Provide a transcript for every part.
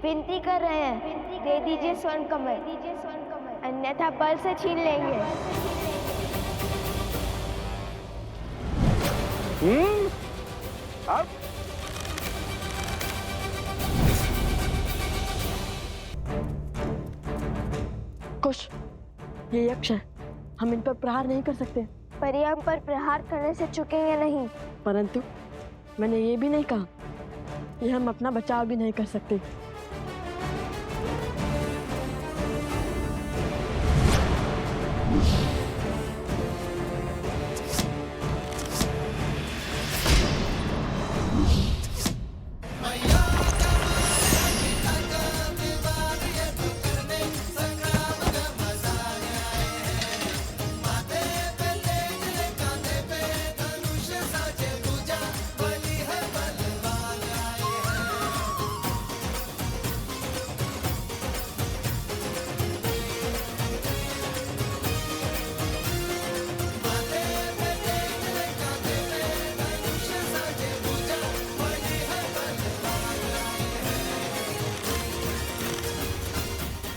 विनती कर रहे हैं, दे दीजिए स्वर्ण कमल, अन्यथा बल से छीन लेंगे। अब कुश, ये यक्ष है, हम इन पर प्रहार नहीं कर सकते। पर ये हम पर प्रहार करने से चुकेंगे नहीं। परंतु मैंने ये भी नहीं कहा कि हम अपना बचाव भी नहीं कर सकते।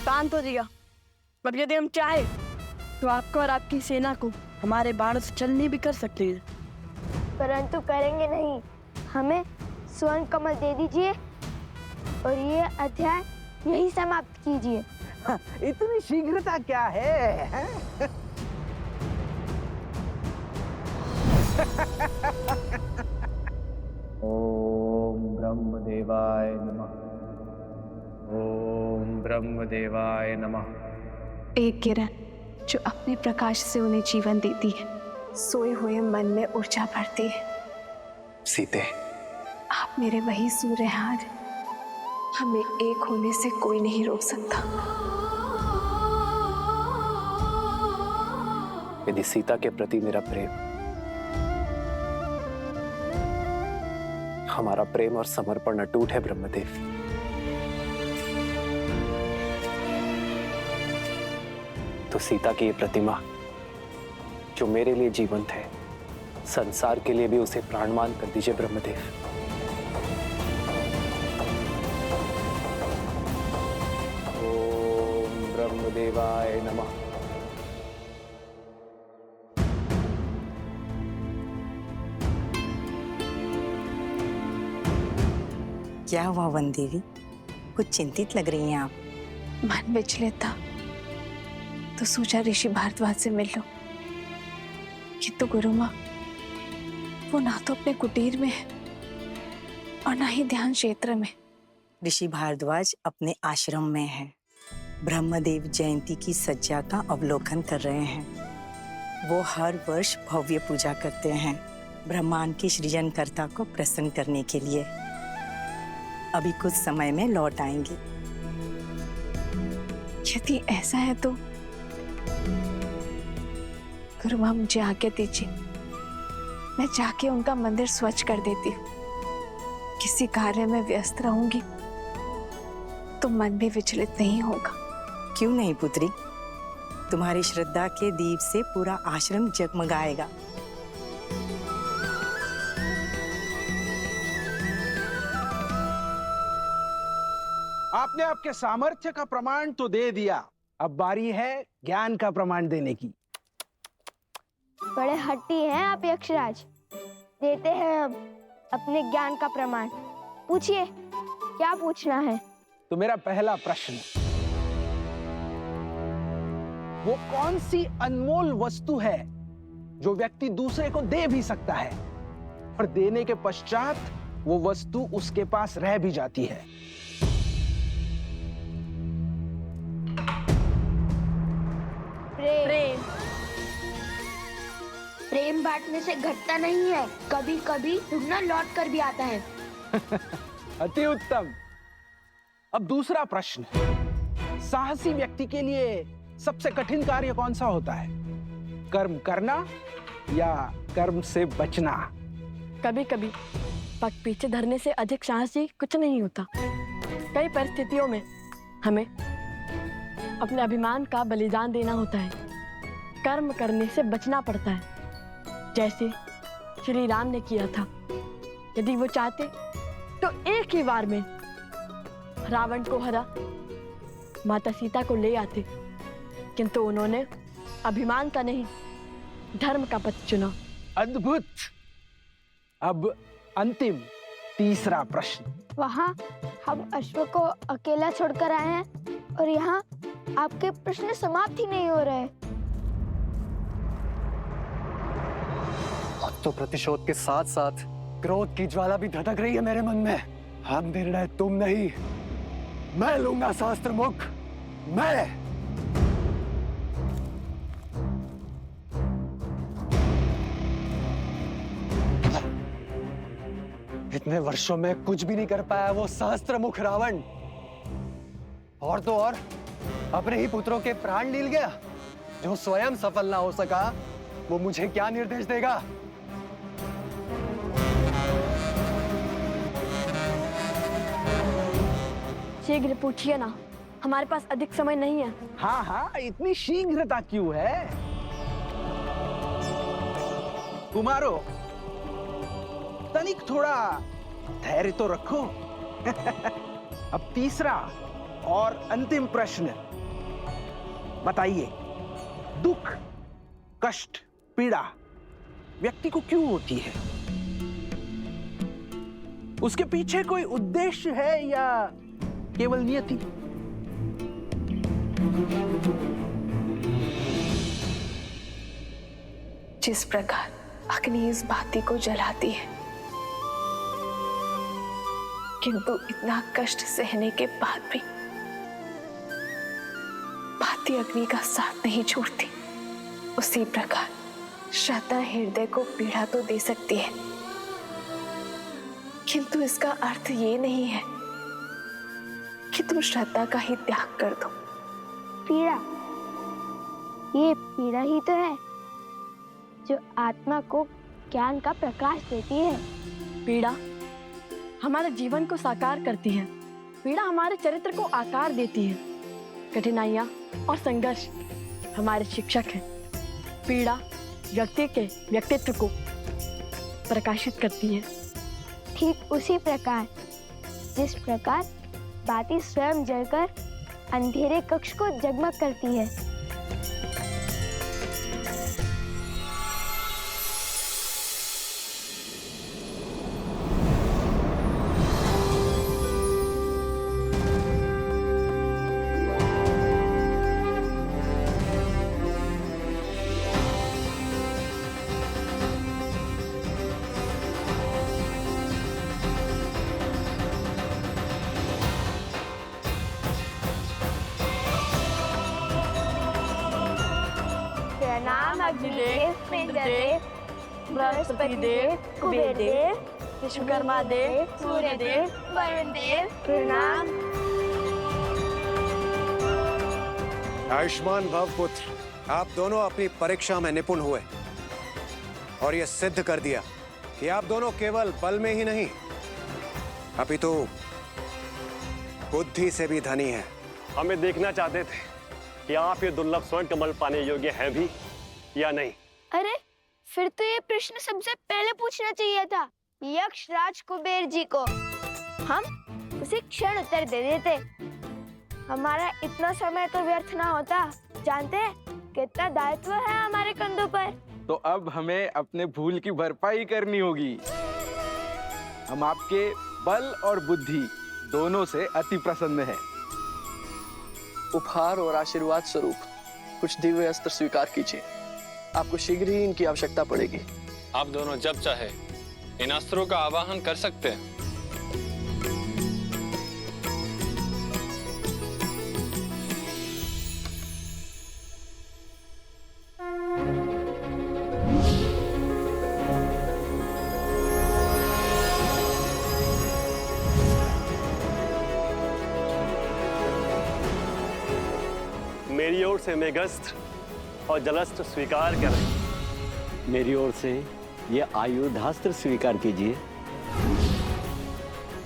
शांत हो जाइए। अब यदि हम चाहे तो आपको और आपकी सेना को हमारे बाणों से चलनी भी कर सकते हैं, परंतु करेंगे नहीं। हमें स्वर्ण कमल दे दीजिए और ये अध्याय यही समाप्त कीजिए। इतनी शीघ्रता क्या है, हैं? ओम ब्रह्मदेवाय नमः। ओम ब्रह्मदेवाय नमः। एक किरण जो अपने प्रकाश से उन्हें जीवन देती है, सोए हुए मन में ऊर्जा भरती है। सीते, आप मेरे वही सूर्य हैं आज, हमें एक होने से कोई नहीं रोक सकता। यदि सीता के प्रति मेरा प्रेम, हमारा प्रेम और समर्पण अटूट है ब्रह्मदेव, तो सीता की ये प्रतिमा जो मेरे लिए जीवंत है, संसार के लिए भी उसे प्राणवान कर दीजिए ब्रह्मदेव। ओम ब्रह्मदेवाय नमः। क्या हुआ वन देवी, कुछ चिंतित लग रही हैं आप। मन विचलित था तो सोचा ऋषि भारद्वाज से मिल लो, किंतु गुरु माँ वो ना तो अपने कुटीर में है और ना ही ध्यान क्षेत्र में। ऋषि भारद्वाज अपने आश्रम में है, ब्रह्मदेव जयंती की सज्जा का अवलोकन कर रहे हैं। वो हर वर्ष भव्य पूजा करते हैं ब्रह्मांड के सृजनकर्ता को प्रसन्न करने के लिए। अभी कुछ समय में लौट आएंगे। यदि ऐसा है तो गुरु माँ मुझे आज्ञा दीजिए, मैं जाके उनका मंदिर स्वच्छ कर देती हूँ। किसी कार्य में व्यस्त रहूंगी तो मन भी विचलित नहीं होगा। क्यों नहीं पुत्री, तुम्हारी श्रद्धा के दीप से पूरा आश्रम जगमगाएगा। आपने आपके सामर्थ्य का प्रमाण तो दे दिया, अब बारी है ज्ञान का प्रमाण देने की। बड़े हट्टी हैं आप यक्षराज। देते हैं अब अपने ज्ञान का प्रमाण। पूछिए, क्या पूछना है? तो मेरा पहला प्रश्न, वो कौन सी अनमोल वस्तु है जो व्यक्ति दूसरे को दे भी सकता है और देने के पश्चात वो वस्तु उसके पास रह भी जाती है? प्रेम। प्रेम बांटने से घटता नहीं है, कभी कभी दुगना लौट कर भी आता है। अति उत्तम। अब दूसरा प्रश्न, साहसी व्यक्ति के लिए सबसे कठिन कार्य कौन सा होता है? कर्म करना या कर्म से बचना? कभी कभी पग पीछे धरने से अधिक साहसी कुछ नहीं होता। कई परिस्थितियों में हमें अपने अभिमान का बलिदान देना होता है, कर्म करने से बचना पड़ता है, जैसे श्री राम ने किया था। यदि वो चाहते तो एक ही बार में रावण को हरा माता सीता को ले आते, किंतु उन्होंने अभिमान का नहीं, धर्म का पथ चुना। अद्भुत। अब अंतिम तीसरा प्रश्न। वहाँ हम अश्व को अकेला छोड़कर आए हैं और यहाँ आपके प्रश्न समाप्त ही नहीं हो रहे। अब तो प्रतिशोध के साथ साथ क्रोध की ज्वाला भी धधक रही है मेरे मन में। अब निर्णय तुम नहीं, मैं लूंगा शास्त्र मुख, मैं। इतने वर्षों में कुछ भी नहीं कर पाया वो सहस्त्र मुख रावण, और तो और अपने ही पुत्रों के प्राण लील गया। जो स्वयं सफल ना हो सका वो मुझे क्या निर्देश देगा? शीघ्र पूछिए ना, हमारे पास अधिक समय नहीं है। हाँ हाँ, इतनी शीघ्रता क्यों है? कुमारो, तनिक थोड़ा धैर्य तो रखो। अब तीसरा और अंतिम प्रश्न बताइए, दुख, कष्ट, पीड़ा व्यक्ति को क्यों होती है? उसके पीछे कोई उद्देश्य है या केवल नियति? जिस प्रकार अग्नि इस बाती को जलाती है, किंतु इतना कष्ट सहने के बाद भी बाती अग्नि का साथ नहीं छोड़ती, उसी प्रकार श्रद्धा हृदय को पीड़ा तो दे सकती है, किंतु इसका अर्थ ये नहीं है कि तुम श्रद्धा का ही त्याग कर दो। पीड़ा, ये पीड़ा ही तो है जो आत्मा को ज्ञान का प्रकाश देती है। पीड़ा हमारे जीवन को साकार करती है, पीड़ा हमारे चरित्र को आकार देती है, कठिनाइयाँ और संघर्ष हमारे शिक्षक हैं। पीड़ा व्यक्ति के व्यक्तित्व को प्रकाशित करती है। ठीक उसी प्रकार जिस प्रकार बाती स्वयं जलकर अंधेरे कक्ष को जगमग करती है। प्रणाम अग्निदेव, इंद्रदेव, बृहस्पति देव, कुबेर देव, विश्वकर्मा देव, सूर्य देव, वरुण देव, प्रणाम। आयुष्मान भव पुत्र, आप दोनों अपनी परीक्षा में निपुण हुए और ये सिद्ध कर दिया कि आप दोनों केवल बल में ही नहीं अपितु बुद्धि से भी धनी हैं। हमें देखना चाहते थे कि आप ये दुर्लभ स्वर्ण कमल पाने योग्य हैं भी या नहीं। अरे, फिर तो ये प्रश्न सबसे पहले पूछना चाहिए था यक्ष राज कुबेर जी को। हम उसे क्षण उत्तर दे देते, हमारा इतना समय तो व्यर्थ ना होता। जानते हैं कितना दायित्व है हमारे कंधों पर। तो अब हमें अपने भूल की भरपाई करनी होगी। हम आपके बल और बुद्धि दोनों से अति प्रसन्न हैं। उपहार और आशीर्वाद स्वरूप कुछ दिव्य अस्त्र स्वीकार कीजिए, आपको शीघ्र ही इनकी आवश्यकता पड़ेगी। आप दोनों जब चाहे इन अस्त्रों का आवाहन कर सकते हैं। मेरी ओर से मेघस्त्र और जलस्त्र स्वीकार करें। मेरी ओर से ये आयुधास्त्र स्वीकार कीजिए।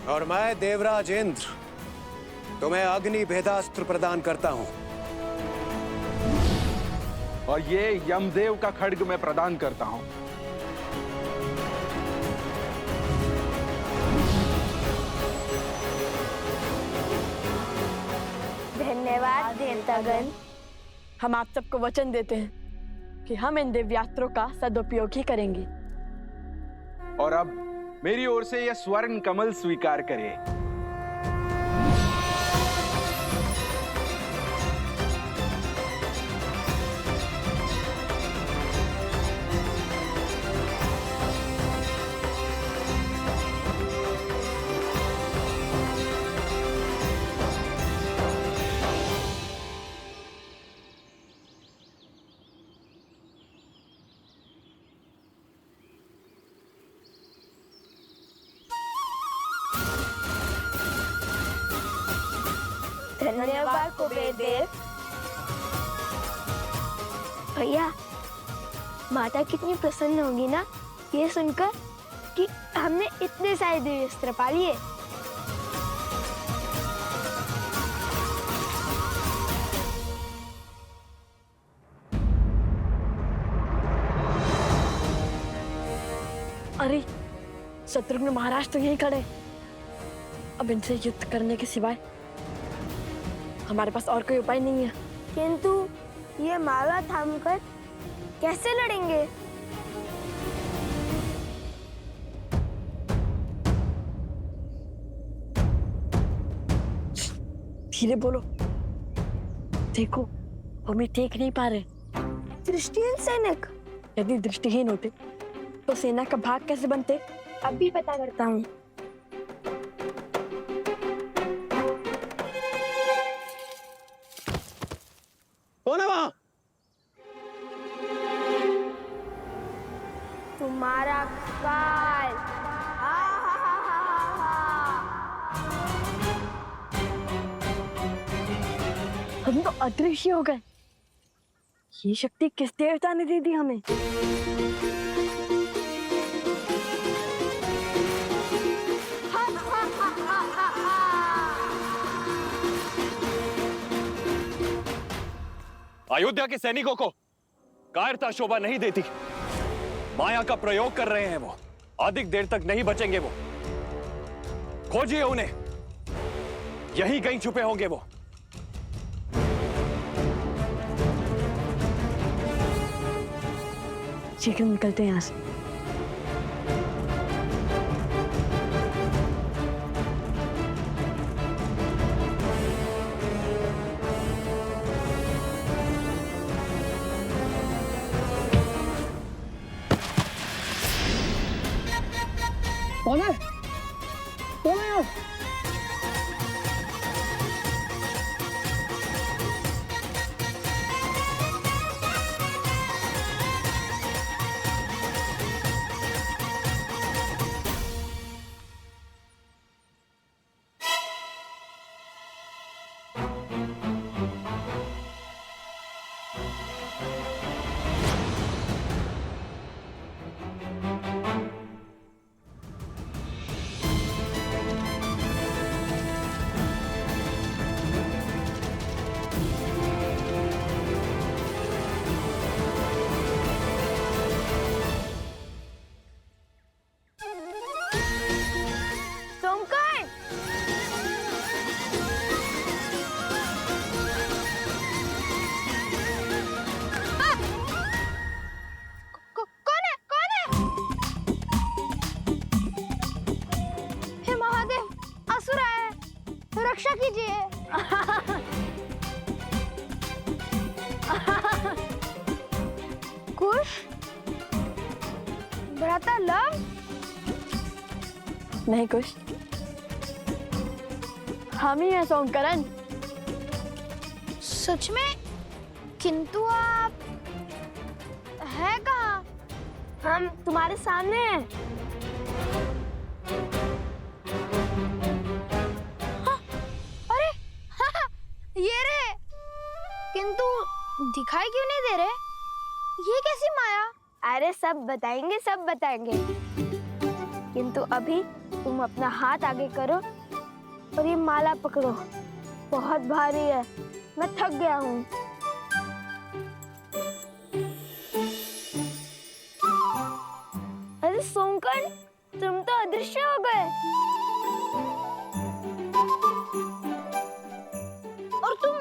और मैं देवराज इंद्र तुम्हें अग्नि भेदास्त्र प्रदान करता हूं। और ये यमदेव का खड्ग मैं प्रदान करता हूं। धन्यवाद देवतागण। हम आप सबको वचन देते हैं कि हम इन दिव्यास्त्रों का सदुपयोग ही करेंगे। और अब मेरी ओर से यह स्वर्ण कमल स्वीकार करें। धन्यवाद कुबेर देव। भैया, माता कितनी प्रसन्न होगी ना ये सुनकर कि हमने इतने सारे दिव्यास्त्र पा लिए। अरे शत्रुघ्न महाराज तो यहीं खड़े। अब इनसे युद्ध करने के सिवाय हमारे पास और कोई उपाय नहीं है। किंतु ये माला थामकर कैसे लड़ेंगे? धीरे बोलो, देखो हम ये देख नहीं पा रहे। दृष्टिहीन सैनिक? यदि दृष्टिहीन होते तो सेना का भाग कैसे बनते? अभी पता करता हूँ। कौन है वहां? तुम्हारा काल। हम तो अदृश्य हो गए। ये शक्ति किस देवता ने दे दी हमें? अयोध्या के सैनिकों को कायरता शोभा नहीं देती। माया का प्रयोग कर रहे हैं वो। अधिक देर तक नहीं बचेंगे वो। खोजिए उन्हें, यहीं कहीं छुपे होंगे वो। शीघ्र निकलते हैं यहाँ से। कौन है? कौन है? रक्षा कीजिए। कुश, भ्राता लव? नहीं कुश, हम ही हैं सोमकरण। सच में? किंतु आप है कहाँ? हम तुम्हारे सामने हैं। ये रे, किंतु दिखाई क्यों नहीं दे रहे? ये कैसी माया? अरे सब बताएंगे, सब बताएंगे। किंतु अभी तुम अपना हाथ आगे करो और ये माला पकड़ो। बहुत भारी है, मैं थक गया हूँ। अरे सोमकर्ण, तुम तो अदृश्य हो गए। और तुम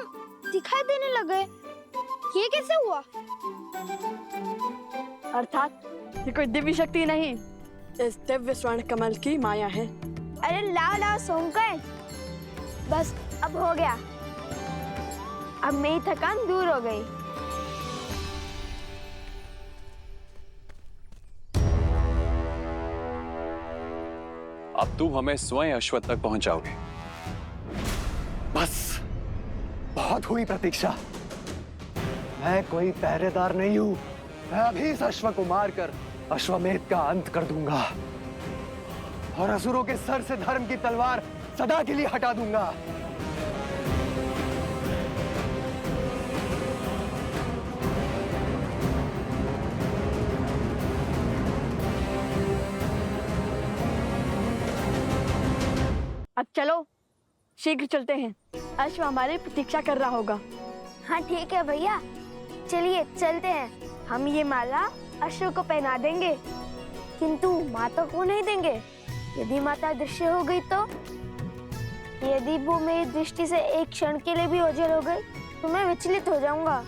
लग गए। ये कैसे हुआ? अर्थात ये कोई दिव्य शक्ति नहीं, इस दिव्य स्वर्ण कमल की माया है। अरे लाओ लाओ सोमकर, बस अब हो गया। अब मेरी थकान दूर हो गई। अब तुम हमें स्वयं अश्वत्थ तक पहुंचाओगे। बस बहुत हुई प्रतीक्षा। मैं कोई पहरेदार नहीं हूं। मैं अभी इस अश्व को मारकर अश्वमेध का अंत कर दूंगा और असुरों के सर से धर्म की तलवार सदा के लिए हटा दूंगा। अब चलो, शीघ्र चलते हैं। अश्व हमारी प्रतीक्षा कर रहा होगा। हाँ ठीक है भैया, चलिए चलते हैं। हम ये माला अश्व को पहना देंगे, किंतु माता को नहीं देंगे। यदि माता दृश्य हो गई तो? यदि वो मेरी दृष्टि से एक क्षण के लिए भी ओझल हो गई तो मैं विचलित हो जाऊंगा।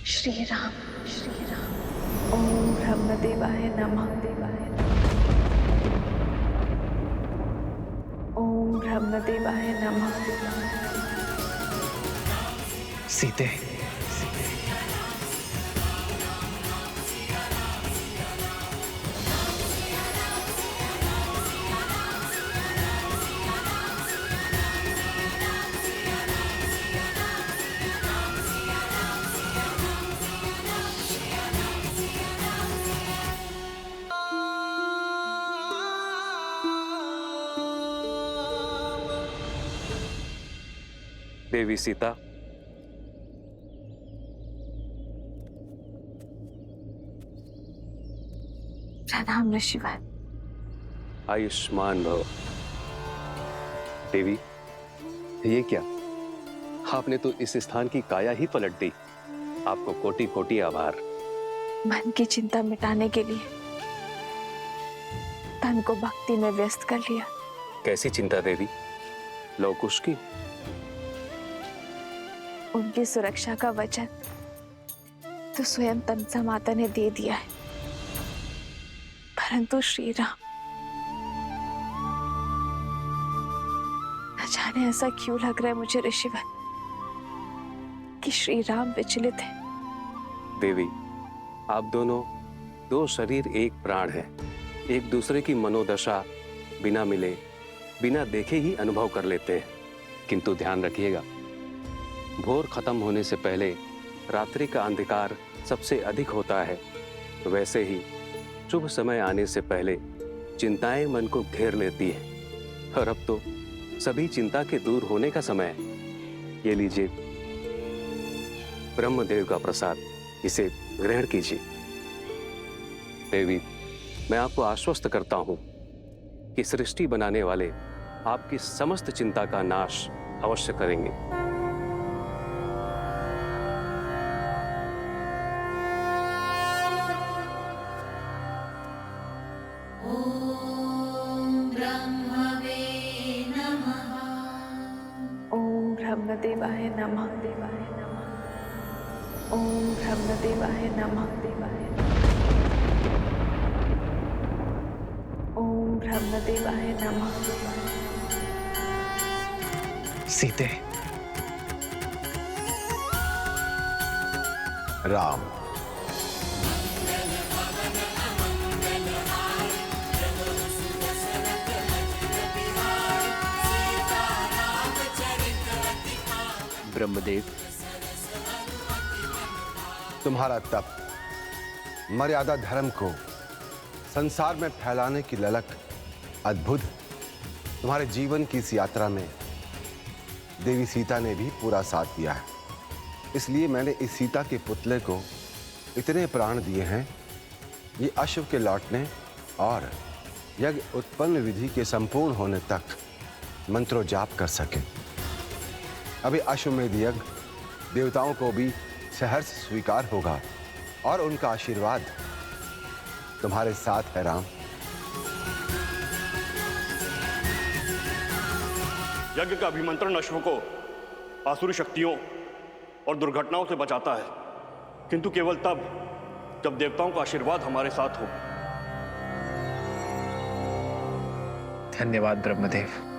श्री राम ओम ब्रह्मदेवाय नमः। ओम ब्रह्मदेवाय नमः। सीते, देवी सीता, प्रणाम ऋषिवर। आयुष्मान भव। देवी, ये क्या? आपने तो इस स्थान की काया ही पलट दी। आपको कोटि कोटि आभार। मन की चिंता मिटाने के लिए तन को भक्ति में व्यस्त कर लिया। कैसी चिंता देवी? लवकुश की? उनकी सुरक्षा का वचन तो स्वयं तमसा माता ने दे दिया है, परंतु श्री राम, न जाने ऐसा क्यों लग रहा है मुझे ऋषिवर कि श्री राम विचलित है। देवी, आप दोनों दो शरीर एक प्राण हैं। एक दूसरे की मनोदशा बिना मिले, बिना देखे ही अनुभव कर लेते हैं। किंतु ध्यान रखिएगा, भोर खत्म होने से पहले रात्रि का अंधकार सबसे अधिक होता है। वैसे ही शुभ समय आने से पहले चिंताएं मन को घेर लेती हैं। और अब तो सभी चिंता के दूर होने का समय है। ये लीजिए ब्रह्मदेव का प्रसाद, इसे ग्रहण कीजिए। देवी, मैं आपको आश्वस्त करता हूं कि सृष्टि बनाने वाले आपकी समस्त चिंता का नाश अवश्य करेंगे। ब्रह्मदेवाय नमः। ओम ब्रह्मदेवाय नमः। ओम ब्रह्मदेवाय नमः। सीते, राम, ब्रह्मदेव, तुम्हारा तप मर्यादा धर्म को संसार में फैलाने की ललक अद्भुत। तुम्हारे जीवन की इस यात्रा में देवी सीता ने भी पूरा साथ दिया है। इसलिए मैंने इस सीता के पुतले को इतने प्राण दिए हैं, ये अश्व के लौटने और यज्ञ उत्पन्न विधि के संपूर्ण होने तक मंत्रो जाप कर सके। अभी अश्वमेध यज्ञ देवताओं को भी सहर्ष स्वीकार होगा और उनका आशीर्वाद तुम्हारे साथ है राम। यज्ञ का अभिमंत्रण अश्व को आसुरी शक्तियों और दुर्घटनाओं से बचाता है, किंतु केवल तब जब देवताओं का आशीर्वाद हमारे साथ हो। धन्यवाद ब्रह्मदेव।